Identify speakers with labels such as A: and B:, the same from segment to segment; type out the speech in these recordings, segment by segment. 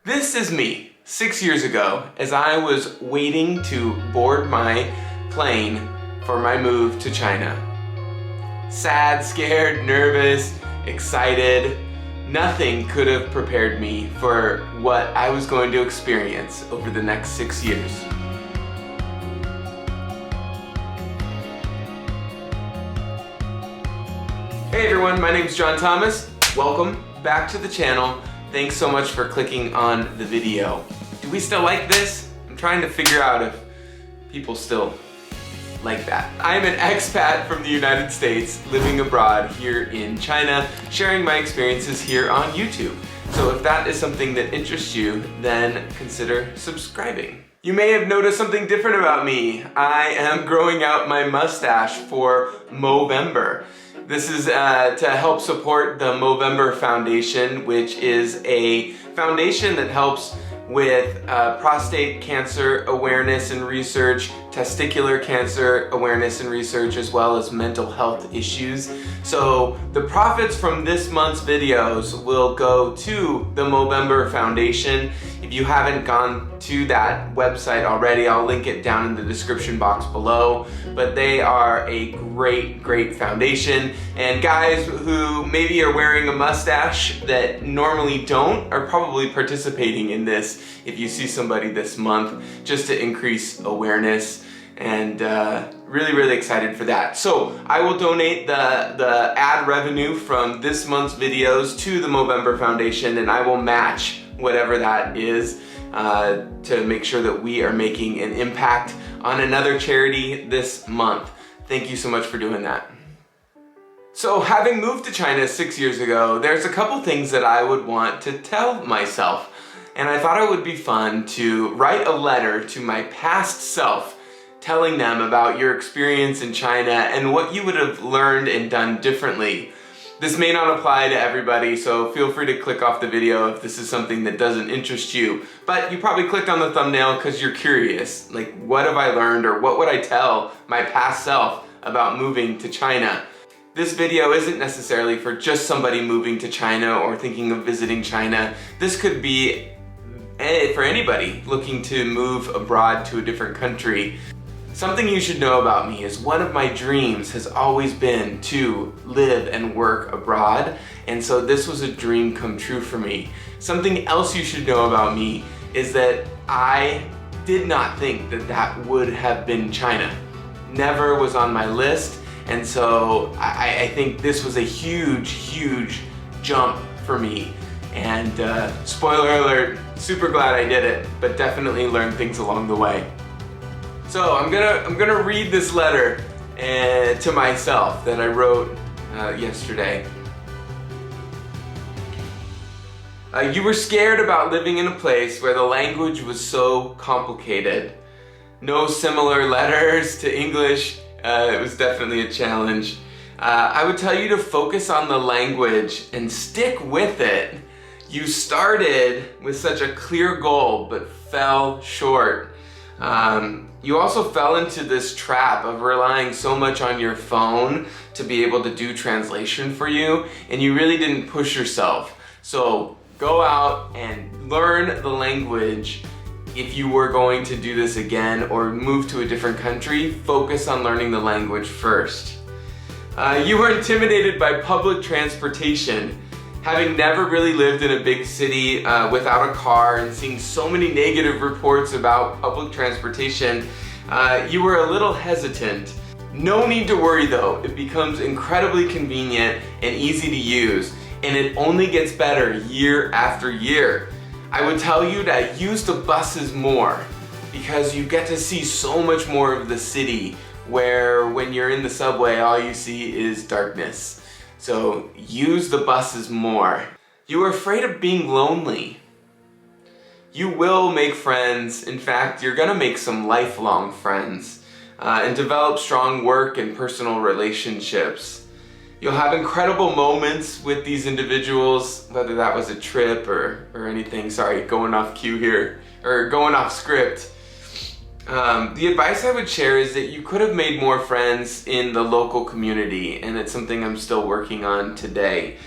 A: This is me 6 years ago as I was waiting to board my plane for my move to China. Sad, scared, nervous, excited. Nothing could have prepared me for what I was going to experience over the next 6 years. Hey everyone, my name is John Thomas. Welcome back to the channel. Thanks so much for clicking on the video. Do we still like this? I'm trying to figure out if people still like that. I'm an expat from the United States living abroad here in China, sharing my experiences here on YouTube. So if that is something that interests you, then consider subscribing. You may have noticed something different about me. I am growing out my mustache for Movember. This is to help support the Movember Foundation, which is a foundation that helps with prostate cancer awareness and research, testicular cancer awareness and research, as well as mental health issues. So the profits from this month's videos will go to the Movember Foundation. If you haven't gone to that website already, I'll link it down in the description box below. But they are a great foundation. And guys who maybe are wearing a mustache that normally don't are probably participating in this if you see somebody this month, just to increase awareness. And really excited for that. So I will donate the ad revenue from this month's videos to the Movember Foundation, and I will match whatever that is to make sure that we are making an impact on another charity this month. Thank you so much for doing that. So having moved to China 6 years ago, there's a couple things that I would want to tell myself. And I thought it would be fun to write a letter to my past self, telling them about your experience in China and what you would have learned and done differently. This may not apply to everybody, so feel free to click off the video if this is something that doesn't interest you. But you probably clicked on the thumbnail because you're curious. Like, what have I learned, or what would I tell my past self about moving to China? This video isn't necessarily for just somebody moving to China or thinking of visiting China. This could be for anybody looking to move abroad to a different country. Something you should know about me is one of my dreams has always been to live and work abroad, and so this was a dream come true for me. Something else you should know about me is that I did not think that that would have been China. Never was on my list, and so I think this was a huge jump for me. And spoiler alert, super glad I did it, but definitely learned things along the way. So I'm gonna read this letter to myself that I wrote yesterday. You were scared about living in a place where the language was so complicated. No similar letters to English. It was definitely a challenge. I would tell you to focus on the language and stick with it. You started with such a clear goal but fell short. You also fell into this trap of relying so much on your phone to be able to do translation for you, and you really didn't push yourself. So go out and learn the language. If you were going to do this again or move to a different country, focus on learning the language first. You were intimidated by public transportation. Having never really lived in a big city without a car and seeing so many negative reports about public transportation, you were a little hesitant. No need to worry though, it becomes incredibly convenient and easy to use, and it only gets better year after year. I would tell you to use the buses more because you get to see so much more of the city, where when you're in the subway all you see is darkness. So use the buses more. You are afraid of being lonely. You will make friends. In fact, you're gonna make some lifelong friends and develop strong work and personal relationships. You'll have incredible moments with these individuals, whether that was a trip or anything. Sorry, going off cue here, or going off script. The advice I would share is that you could have made more friends in the local community, and it's something I'm still working on today.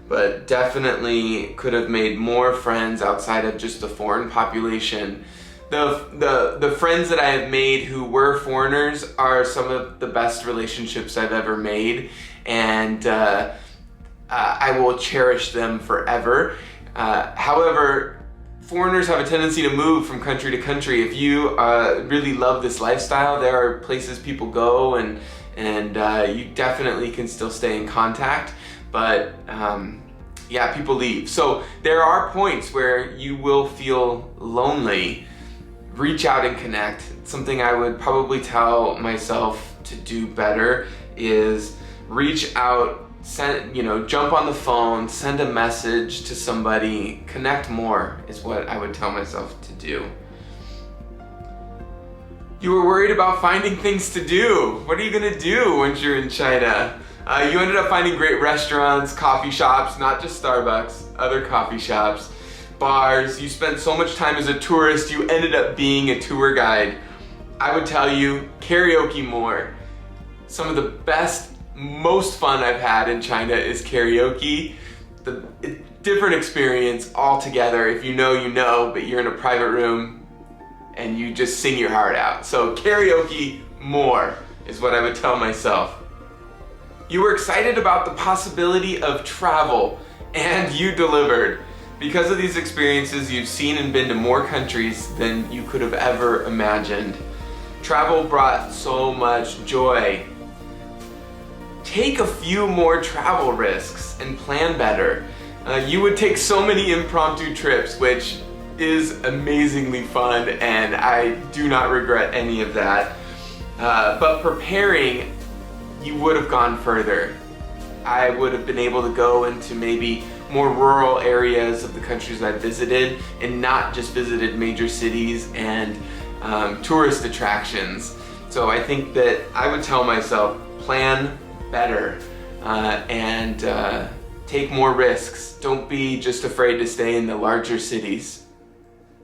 A: but definitely could have made more friends outside of just the foreign population. The friends that I have made who were foreigners are some of the best relationships I've ever made, and I will cherish them forever. However, foreigners have a tendency to move from country to country. If you really love this lifestyle, there are places people go, and you definitely can still stay in contact, but yeah, people leave. So there are points where you will feel lonely. Reach out and connect. Something I would probably tell myself to do better is reach out, jump on the phone, send a message to somebody, connect more is what I would tell myself to do. You were worried about finding things to do. What are you gonna do once you're in China? You ended up finding great restaurants, coffee shops, not just Starbucks, other coffee shops, bars. You spent so much time as a tourist, you ended up being a tour guide. I would tell you, karaoke more. Some of the best, most fun I've had in China is karaoke. Different experience altogether. If you know, you know, but you're in a private room and you just sing your heart out. So karaoke more is what I would tell myself. You were excited about the possibility of travel, and you delivered. Because of these experiences, you've seen and been to more countries than you could have ever imagined. Travel brought so much joy. Take a few more travel risks and plan better. You would take so many impromptu trips, which is amazingly fun, and I do not regret any of that. But preparing, you would have gone further. I would have been able to go into maybe more rural areas of the countries I visited and not just visited major cities and tourist attractions. So I think that I would tell myself, plan better and take more risks. Don't be just afraid to stay in the larger cities.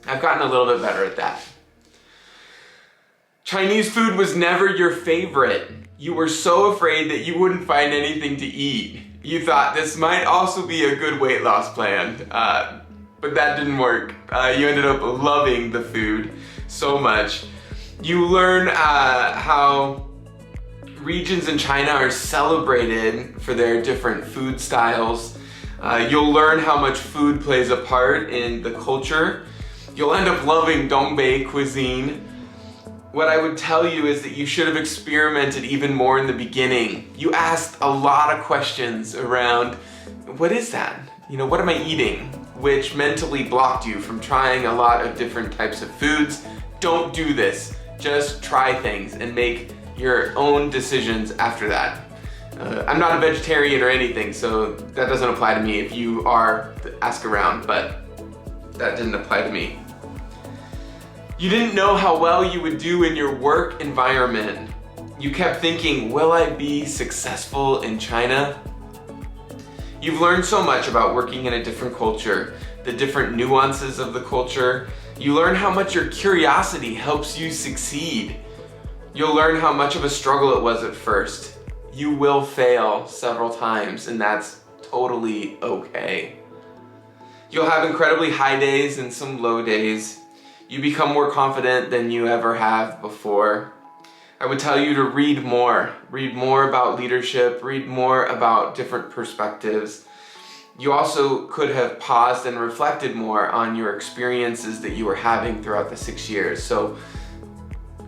A: I've gotten a little bit better at that. Chinese food was never your favorite. You were so afraid that you wouldn't find anything to eat. You thought this might also be a good weight loss plan, but that didn't work. You ended up loving the food so much. You learn how regions in China are celebrated for their different food styles. You'll learn how much food plays a part in the culture. You'll end up loving Dongbei cuisine. What I would tell you is that you should have experimented even more in the beginning. You asked a lot of questions around, what is that? What am I eating? Which mentally blocked you from trying a lot of different types of foods. Don't do this. Just try things and make your own decisions after that. I'm not a vegetarian or anything, so that doesn't apply to me. If you are, ask around, but that didn't apply to me. You didn't know how well you would do in your work environment. You kept thinking, will I be successful in China? You've learned so much about working in a different culture, the different nuances of the culture. You learn how much your curiosity helps you succeed. You'll learn how much of a struggle it was at first. You will fail several times, and that's totally okay. You'll have incredibly high days and some low days. You become more confident than you ever have before. I would tell you to read more about leadership, read more about different perspectives. You also could have paused and reflected more on your experiences that you were having throughout the 6 years. So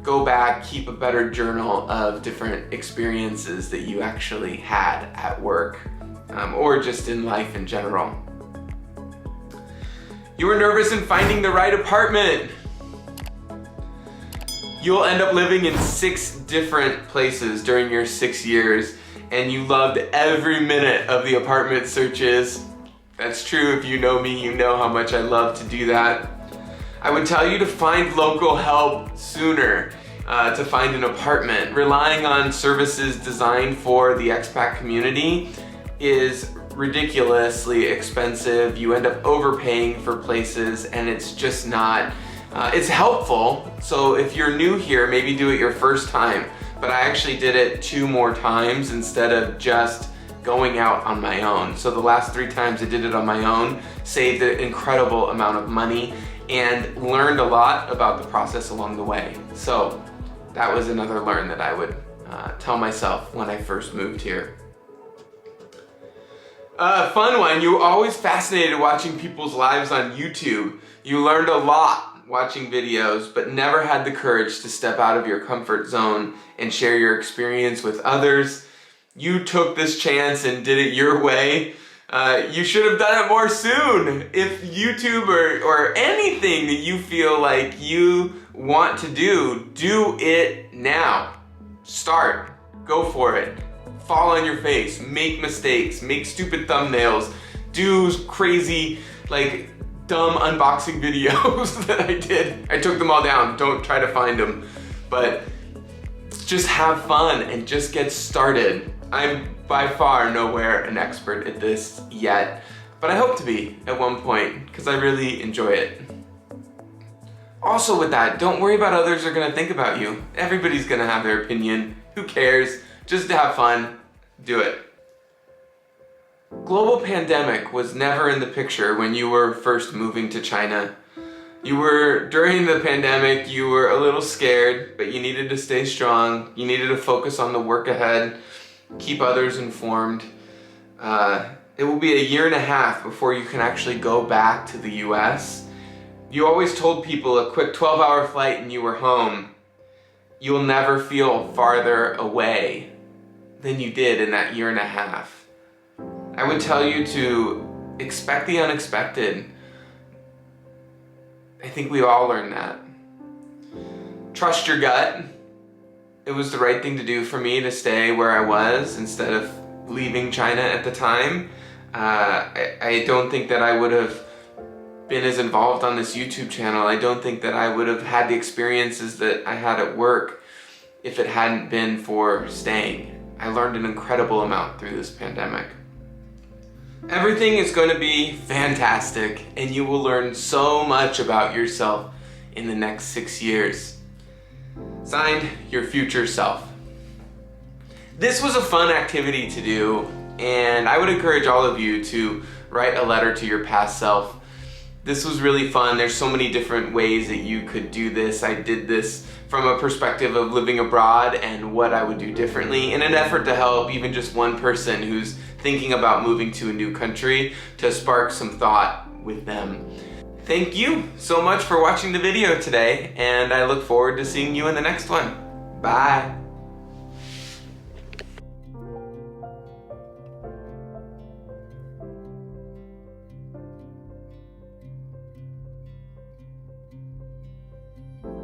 A: go back, keep a better journal of different experiences that you actually had at work or just in life in general. You were nervous in finding the right apartment. You'll end up living in 6 different places during your 6 years, and you loved every minute of the apartment searches. That's true. If you know me, you know how much I love to do that. I would tell you to find local help sooner to find an apartment. Relying on services designed for the expat community is ridiculously expensive. You end up overpaying for places, and it's just not, it's helpful. So if you're new here, maybe do it your first time. But I actually did it 2 more times instead of just going out on my own. So the last 3 times I did it on my own, saved an incredible amount of money and learned a lot about the process along the way. So that was another learn that I would tell myself when I first moved here. Fun one, you were always fascinated watching people's lives on YouTube. You learned a lot watching videos, but never had the courage to step out of your comfort zone and share your experience with others. You took this chance and did it your way. You should have done it more soon. If YouTube or anything that you feel like you want to do it now. Start, go for it. Fall on your face, make mistakes, make stupid thumbnails, do crazy, like, dumb unboxing videos that I did. I took them all down, don't try to find them. But just have fun and just get started. I'm by far nowhere an expert at this yet, but I hope to be at one point, because I really enjoy it. Also with that, don't worry about others are gonna think about you. Everybody's gonna have their opinion. Who cares? Just have fun, do it. Global pandemic was never in the picture when you were first moving to China. During the pandemic, you were a little scared, but you needed to stay strong. You needed to focus on the work ahead, keep others informed. It will be 1.5 years before you can actually go back to the US. You always told people a quick 12-hour flight and you were home. You will never feel farther away than you did in that 1.5 years. I would tell you to expect the unexpected. I think we all learned that. Trust your gut. It was the right thing to do for me to stay where I was instead of leaving China at the time. I don't think that I would have been as involved on this YouTube channel. I don't think that I would have had the experiences that I had at work if it hadn't been for staying. I learned an incredible amount through this pandemic. Everything is going to be fantastic, and you will learn so much about yourself in the next 6 years. Signed, your future self. This was a fun activity to do, and I would encourage all of you to write a letter to your past self. This was really fun. There's so many different ways that you could do this. I did this from a perspective of living abroad and what I would do differently in an effort to help even just one person who's thinking about moving to a new country, to spark some thought with them. Thank you so much for watching the video today, and I look forward to seeing you in the next one. Bye.